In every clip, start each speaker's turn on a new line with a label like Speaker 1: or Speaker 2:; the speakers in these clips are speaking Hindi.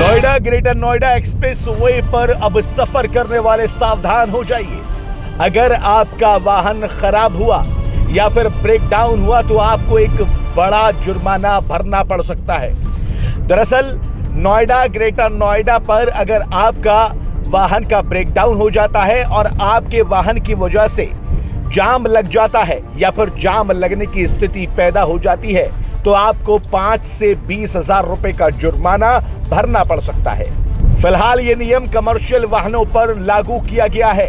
Speaker 1: Noida greater Noida express way पर अब सफर करने वाले सावधान हो जाइए। अगर आपका वाहन खराब हुआ या फिर ब्रेक डाउन हुआ तो आपको एक बड़ा जुर्माना भरना पड़ सकता है। दरअसल नोएडा ग्रेटर नोएडा पर अगर आपका वाहन का ब्रेक डाउन हो जाता है और आपके वाहन की वजह से जाम लग जाता है या फिर जाम लगने की स्थिति पैदा हो जाती है तो आपको 5 से 20,000 रुपए का जुर्माना भरना पड़ सकता है। फिलहाल ये नियम कमर्शियल वाहनों पर लागू किया गया है।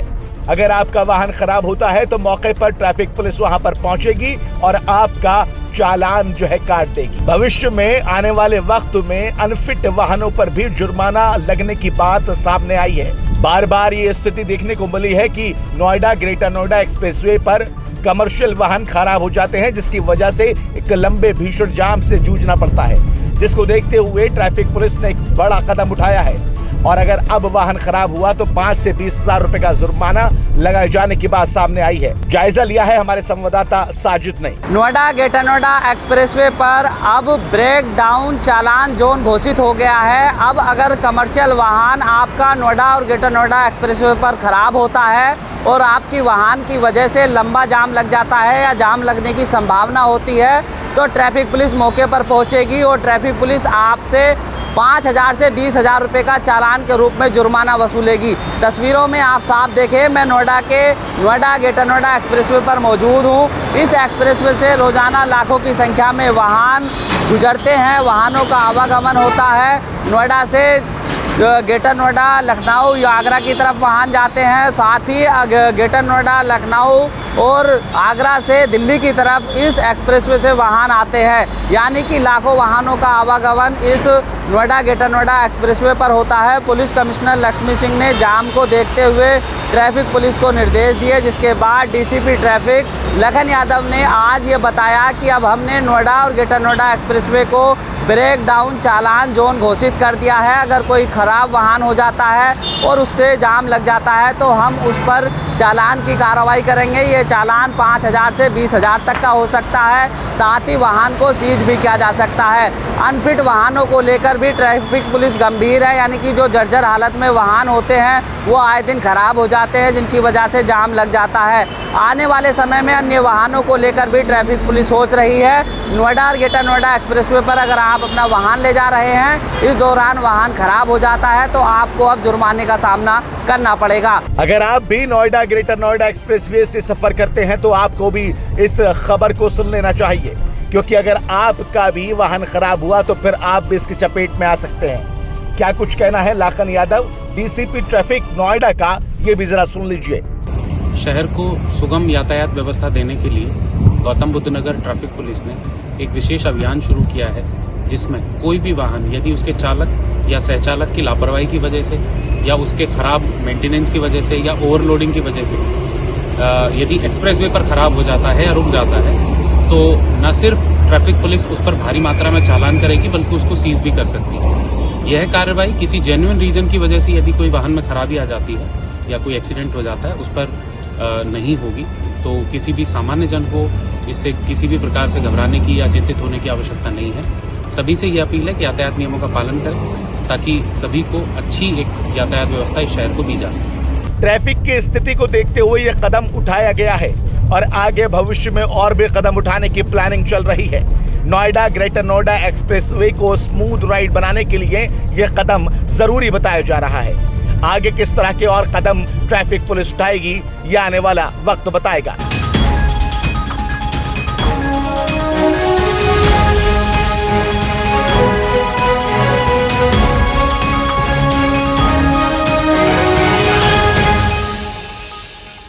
Speaker 1: अगर आपका वाहन खराब होता है तो मौके पर ट्रैफिक पुलिस वहां पर पहुंचेगी और आपका चालान जो है काट देगी। भविष्य में आने वाले वक्त में अनफिट वाहनों पर भी जुर्माना लगने की बात सामने आई है। बार बार ये स्थिति देखने को मिली है कि नोएडा ग्रेटर नोएडा एक्सप्रेसवे पर कमर्शियल वाहन खराब हो जाते हैं, जिसकी वजह से एक लंबे भीषण जाम से जूझना पड़ता है, जिसको देखते हुए ट्रैफिक पुलिस ने एक बड़ा कदम उठाया है और अगर अब वाहन खराब हुआ तो 5 से 20,000 रुपए का जुर्माना लगाए जाने की बात सामने आई है। जायजा लिया है हमारे संवाददाता साजिद ने।
Speaker 2: नोएडा ग्रेटर नोएडा एक्सप्रेसवे पर अब ब्रेक डाउन चालान जोन घोषित हो गया है। अब अगर कमर्शियल वाहन आपका नोएडा और ग्रेटर नोएडा एक्सप्रेसवे पर खराब होता है और आपकी वाहन की वजह से लंबा जाम लग जाता है या जाम लगने की संभावना होती है तो ट्रैफिक पुलिस मौके पर पहुंचेगी और ट्रैफिक पुलिस आपसे 5,000 से 20,000 रुपये का चालान के रूप में जुर्माना वसूलेगी। तस्वीरों में आप साफ देखें, मैं नोएडा ग्रेटर नोएडा एक्सप्रेसवे पर मौजूद हूँ। इस एक्सप्रेसवे से रोजाना लाखों की संख्या में वाहन गुजरते हैं, वाहनों का आवागमन होता है। नोएडा से ग्रेटर नोएडा लखनऊ या आगरा की तरफ वाहन जाते हैं, साथ ही ग्रेटर नोएडा लखनऊ और आगरा से दिल्ली की तरफ इस एक्सप्रेसवे से वाहन आते हैं। यानी कि लाखों वाहनों का आवागमन इस नोएडा ग्रेटर नोएडा एक्सप्रेसवे पर होता है। पुलिस कमिश्नर लक्ष्मी सिंह ने जाम को देखते हुए ट्रैफिक पुलिस को निर्देश दिए, जिसके बाद डीसीपी ट्रैफिक लखन यादव ने आज ये बताया कि अब हमने नोएडा और ग्रेटर नोएडा एक्सप्रेसवे को ब्रेक डाउन चालान जोन घोषित कर दिया है। अगर कोई ख़राब वाहन हो जाता है और उससे जाम लग जाता है तो हम उस पर चालान की कार्रवाई करेंगे। ये चालान 5,000 से 20,000 तक का हो सकता है। साथ ही वाहन को सीज भी किया जा सकता है। अनफिट वाहनों को लेकर भी ट्रैफिक पुलिस गंभीर है, यानी कि जो जर्जर हालत में वाहन होते हैं वो आए दिन खराब हो जाते हैं, जिनकी वजह से जाम लग जाता है। आने वाले समय में अन्य वाहनों को लेकर भी ट्रैफिक पुलिस सोच रही है। नोएडा और ग्रेटर नोएडा एक्सप्रेसवे पर अगर आप अपना वाहन ले जा रहे हैं, इस दौरान वाहन खराब हो जाता है तो आपको अब जुर्माने का सामना करना पड़ेगा।
Speaker 1: अगर आप भी नोएडा ग्रेटर नोएडा एक्सप्रेसवे से सफर करते हैं तो आपको भी इस खबर को सुन लेना चाहिए, क्योंकि अगर आपका भी वाहन खराब हुआ तो फिर आप भी इसकी चपेट में आ सकते हैं। क्या कुछ कहना है लखन यादव, डीसीपी ट्रैफिक नोएडा का, ये भी जरा सुन लीजिए।
Speaker 3: शहर को सुगम यातायात व्यवस्था देने के लिए गौतम बुद्ध नगर ट्रैफिक पुलिस ने एक विशेष अभियान शुरू किया है, जिसमें कोई भी वाहन यदि उसके चालक या सहचालक की लापरवाही की वजह से या उसके खराब मेंटेनेंस की वजह से या ओवरलोडिंग की वजह से यदि एक्सप्रेसवे पर खराब हो जाता है या रुक जाता है तो न सिर्फ ट्रैफिक पुलिस उस पर भारी मात्रा में चालान करेगी बल्कि उसको सीज भी कर सकती है। यह कार्रवाई किसी जेन्युइन रीजन की वजह से यदि कोई वाहन में खराबी आ जाती है या कोई एक्सीडेंट हो जाता है उस पर नहीं होगी। तो किसी भी सामान्य जन को इससे किसी भी प्रकार से घबराने की या चिंतित होने की आवश्यकता नहीं है। सभी से ये अपील है कि यातायात नियमों का पालन करें ताकि सभी को अच्छी एक यातायात व्यवस्था इस शहर को दी जा सके।
Speaker 1: ट्रैफिक की स्थिति को देखते हुए ये कदम उठाया गया है और आगे भविष्य में और भी कदम उठाने की प्लानिंग चल रही है। नोएडा ग्रेटर नोएडा एक्सप्रेसवे को स्मूथ राइड बनाने के लिए यह कदम जरूरी बताया जा रहा है। आगे किस तरह के और कदम ट्रैफिक पुलिस उठाएगी, यह आने वाला वक्त बताएगा।